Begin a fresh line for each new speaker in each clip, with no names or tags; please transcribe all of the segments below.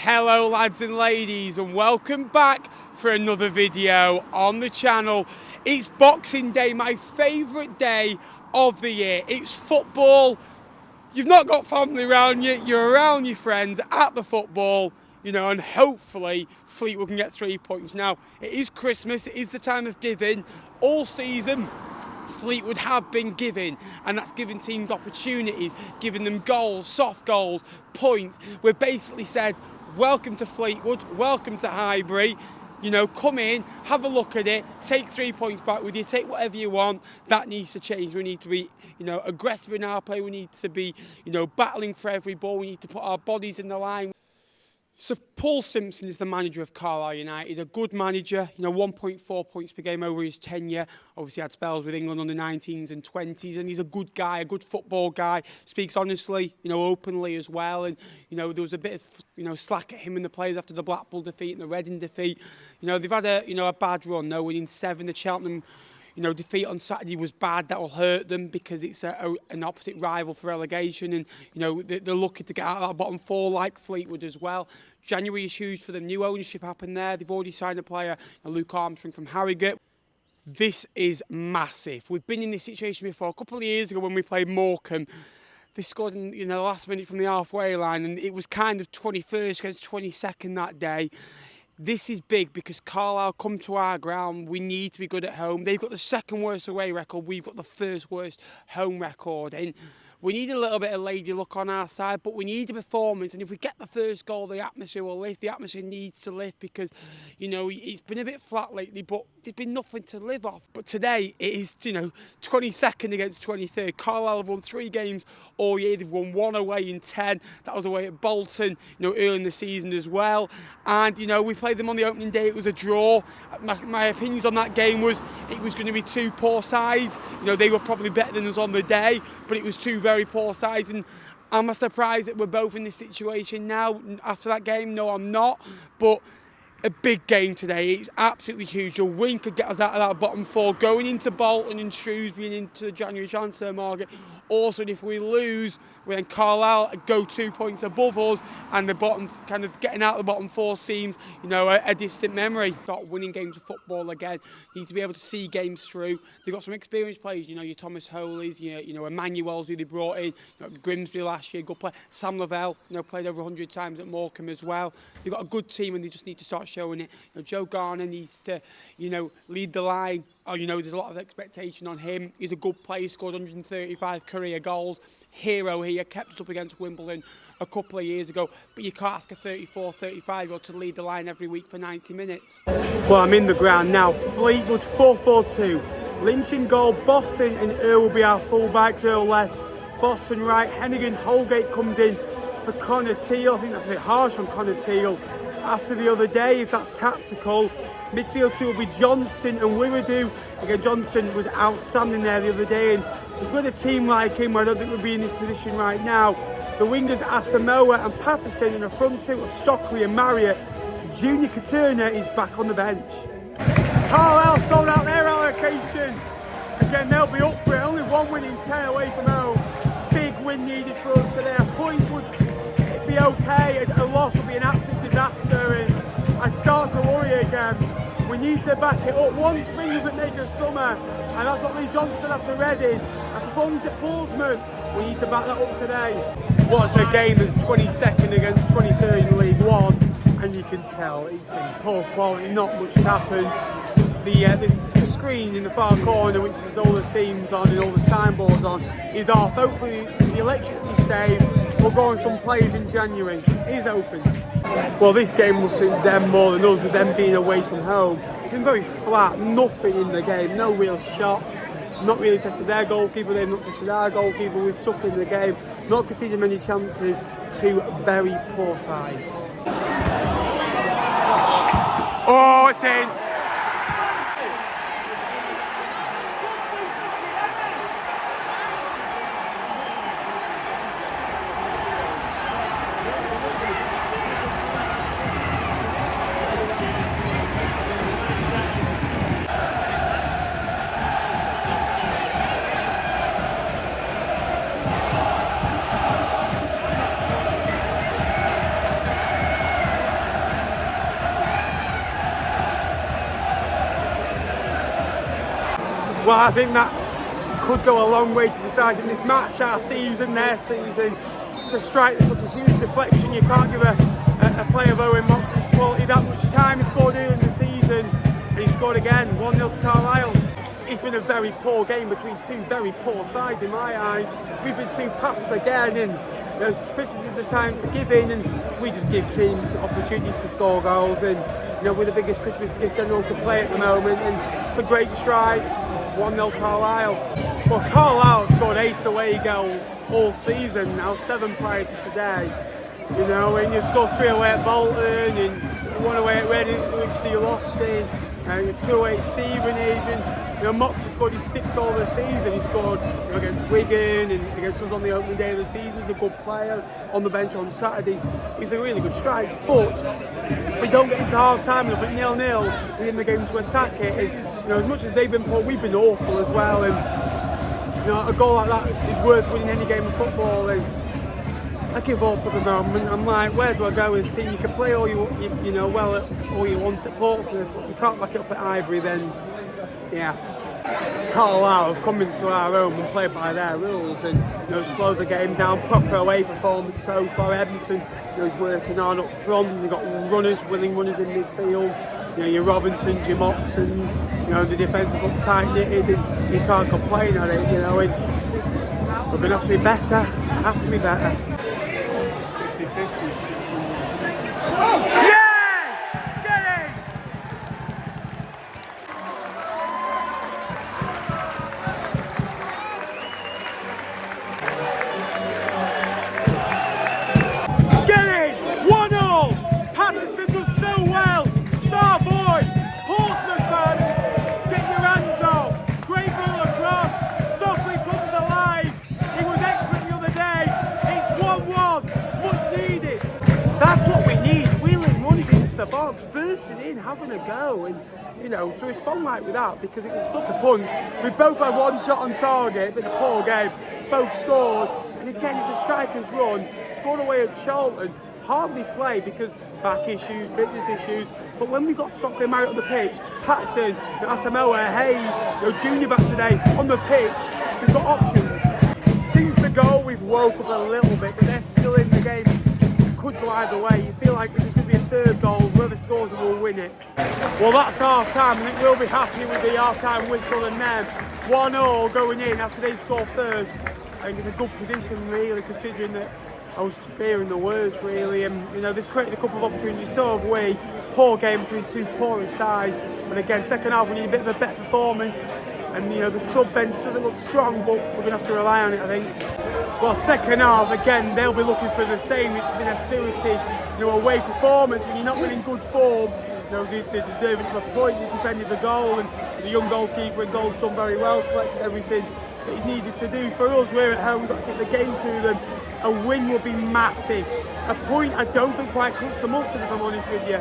Hello lads and ladies, and welcome back for another video on the channel. It's Boxing Day, my favourite day of the year. It's football. You've not got family around you, you're around your friends at the football, you know, and hopefully Fleetwood can get 3 points. Now, it is Christmas, it is the time of giving. All season, Fleetwood have been giving, and that's giving teams opportunities, giving them goals, soft goals, points. We've basically said, welcome to Fleetwood, welcome to Highbury. You know, come in, have a look at it, take 3 points back with you, take whatever you want. That needs to change. We need to be, you know, aggressive in our play. We need to be, you know, battling for every ball. We need to put our bodies in the line. So Paul Simpson is the manager of Carlisle United, a good manager, you know, 1.4 points per game over his tenure. Obviously had spells with England on the 19s and 20s, and he's a good guy, a good football guy, speaks honestly, you know, openly as well. And, you know, there was a bit of, you know, slack at him and the players after the Blackpool defeat and the Reading defeat. You know, they've had a, you know, a bad run, no, winning 7. The Cheltenham, you know, defeat on Saturday was bad. That will hurt them because it's an opposite rival for relegation, and you know they're looking to get out of that bottom 4 like Fleetwood as well. January is huge for them. New ownership happened there. They've already signed a player, Luke Armstrong from Harrogate. This is massive. We've been in this situation before. A couple of years ago when we played Morecambe, they scored in, you know, the last minute from the halfway line, and it was kind of 21st against 22nd that day. This is big because Carlisle come to our ground. We need to be good at home. They've got the second worst away record. We've got the first worst home record. And we need a little bit of lady luck on our side, but we need a performance. And if we get the first goal, the atmosphere will lift. The atmosphere needs to lift because, you know, it's been a bit flat lately, but there's been nothing to live off. But today it is, you know, 22nd against 23rd. Carlisle have won 3 games all year. They've won 1 away in 10. That was away at Bolton, you know, early in the season as well. And, you know, we played them on the opening day. It was a draw. My opinions on that game was it was going to be 2 poor sides. You know, they were probably better than us on the day, but it was 2 very poor sides. And am I surprised that we're both in this situation now after that game? No, I'm not. But a big game today. It's absolutely huge. A win could get us out of that bottom 4, going into Bolton and Shrewsbury and into the January transfer market. Also, if we lose, then Carlisle go 2 points above us, and the bottom, kind of getting out of the bottom 4 seems, you know, a distant memory. Got winning games of football again. You need to be able to see games through. They've got some experienced players, you know, your Thomas Holeys, you know, Emmanuel's who they brought in, you know, Grimsby last year, good player. Sam Lavelle, you know, played over 100 times at Morecambe as well. They've got a good team, and they just need to start showing it. You know, Joe Garner needs to, you know, lead the line. Oh, you know, there's a lot of expectation on him. He's a good player, scored 135 career goals. Hero here, kept us up against Wimbledon a couple of years ago. But you can't ask a 34, 35-year-old to lead the line every week for 90 minutes. Well, I'm in the ground now. Fleetwood 4-4-2. Lynch in goal, Boston and Earl will be our full-backs. Earl left, Boston right. Hennigan, Holgate comes in for Connor Teal. I think that's a bit harsh on Connor Teal after the other day, if that's tactical. Midfield 2 will be Johnston and Wirradoo. Again, Johnston was outstanding there the other day, and with a team like him, I don't think we'll be in this position right now. The wingers Asamoah and Patterson, and the front 2 of Stockley and Marriott. Junior Katurna is back on the bench. Carlisle sold out their allocation. Again, they'll be up for it. Only 1 win in 10 away from home. Big win needed for us today. A point would be okay. A loss would be an absolute disaster, and I'd start to worry again. We need to back it up. One spring doesn't make a summer, and that's what Lee Johnson after Reading. A performance at Portsmouth, we need to back that up today. What's a game that's 22nd against 23rd in League One, and you can tell it's been poor quality, not much has happened. The screen in the far corner, which is all the teams on and all the time boards on, is off. Hopefully the electricity saved. We'll go on some plays in January. It is open. Well, this game will suit them more than us, with them being away from home. It's been very flat, nothing in the game, no real shots. Not really tested their goalkeeper, they've not tested our goalkeeper. We've sucked in the game, not conceded many chances. 2 very poor sides. Oh, it's in. Well, I think that could go a long way to deciding this match, our season, their season. It's a strike that took a huge deflection. You can't give a player of Owen Moxon's quality that much time. He scored early in the season and he scored again, 1-0 to Carlisle. It's been a very poor game between two very poor sides in my eyes. We've been too passive again, and Christmas is the time for giving, and we just give teams opportunities to score goals, and we're the biggest Christmas gift anyone can play at the moment, and it's a great strike. 1-0 Carlisle. Well, Carlisle have scored 8 away goals all season, now 7 prior to today. And you scored 3 away at Bolton, and 1 away at Reading, which they lost in, and 2 away at Stevenage, and Mox has scored his 6th goal of the season. He scored against Wigan and against us on the opening day of the season. He's a good player on the bench on Saturday. He's a really good strike, but we don't get into half time and if it's 0-0, we're in the game to attack it. And, as much as they've been poor, we've been awful as well. And a goal like that is worth winning any game of football. And I give up at the moment. I'm like, where do I go with this team? You can play all you all you want at Portsmouth, but you can't back it up at Highbury. Then, yeah. Carlisle have come into our home and played by their rules and slowed the game down. Proper away performance so far. Edmonton is working on up front. They've got runners, willing runners in midfield. Your Robinsons, your Moxons. The defence look tight knitted and you can't complain at it. And we're going to have to be better. Have to be better. 50-50. That's what we need, wheeling runners into the box, bursting in, having a go, and to respond like with that, because it was such a punch. We both had 1 shot on target, been a poor game, both scored, and again it's a striker's run, scored away at Charlton, hardly played because back issues, fitness issues, but when we got Stockley out on the pitch, Patterson, Asamoah, Hayes, Junior back today, on the pitch, we've got options. Since the goal we've woke up a little bit, but they're still in the game. Could go either way. You feel like if there's going to be a third goal, whoever scores it will win it. Well, that's half time. I think we'll be happy with the half time whistle and them 1-0 going in after they score third. I think it's a good position, really, considering that I was fearing the worst, really. And they've created a couple of opportunities. So have we. Poor game between two poorer sides. But again, second half we need a bit of a better performance. And the sub bench doesn't look strong, but we're going to have to rely on it, I think. Well, second half, again, they'll be looking for the same. It's been a spirited, away performance. When you're not in good form, they're deserving of a point. They defended the goal, and the young goalkeeper and goals done very well, collected everything that he needed to do. For us, we're at home, we've got to take the game to them. A win would be massive. A point I don't think quite cuts the mustard, if I'm honest with you.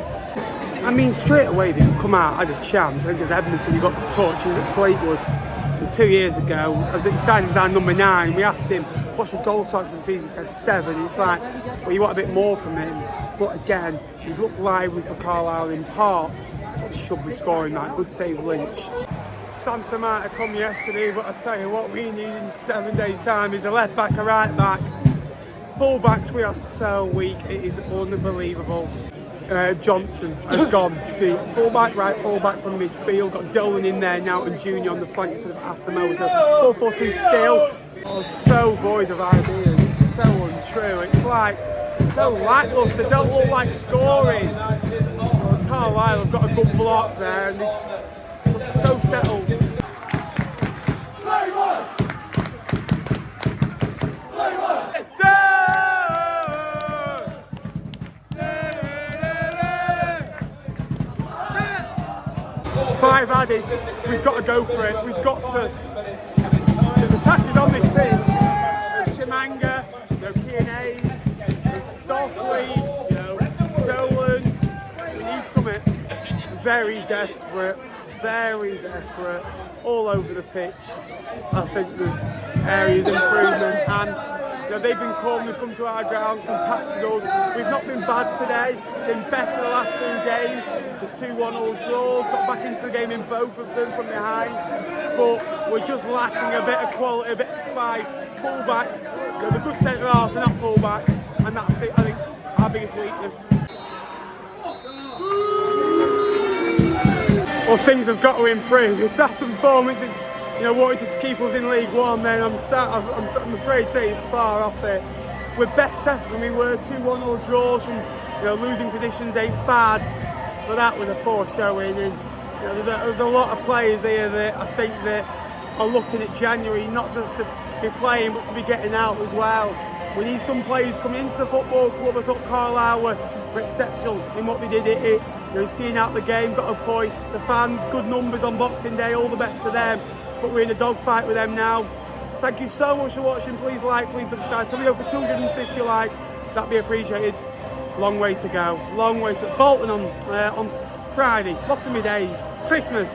I mean, straight away they could come out, had a chance. I think it was Edmonton who got the touch. He was at Fleetwood. And 2 years ago, as it signed him down number 9, we asked him, what's your goal target for the season? He said 7. It's like, well, you want a bit more from him. But again, he's looked lively for Carlisle in part, but should be scoring that. Good save, Lynch. Santa might have come yesterday, but I tell you what we need in 7 days' time is a left back, a right back. Full backs, we are so weak, it is unbelievable. Johnson has gone to full-back, right full-back from midfield. Got Dolan in there now and Junior on the flank instead of Asamoah. So 4-4-2 still. Oh, so void of ideas. It's so untrue. It's like so lacklustre. They don't look like scoring. Well, Carlisle have got a good block there and they look so settled. Fleetwood! Fleetwood! 5 added, we've got to go for it, we've got to. There's attackers on this pitch, there's Shimanga, Keane Hayes, there's Stockley, Dolan, we need something. Very desperate, all over the pitch. I think there's areas of improvement and they've been calm, they've come to our ground, compacted us. We've not been bad today, been better the last 2 games. The 2-1 all draws, got back into the game in both of them from behind. But we're just lacking a bit of quality, a bit of spite. Full-backs, the good centre-halves are not full-backs, and that's it, I think, our biggest weakness. Well, things have got to improve. If that's the performance is, wanted to keep us in League One, then I'm afraid to say it's far off it. We're better than we were. 2-1 all draws from losing positions ain't bad, but that was a poor showing. And there's a lot of players here that I think that are looking at January not just to be playing but to be getting out as well. We need some players coming into the football club. I thought Carlisle were exceptional in what they did. Seeing out the game, got a point. The fans, good numbers on Boxing Day, all the best to them. But we're in a dogfight with them now. Thank you so much for watching. Please like, please subscribe. Can we go for 250 likes? That'd be appreciated. Long way to go. Long way to Bolton on Friday. Lost of my days. Christmas.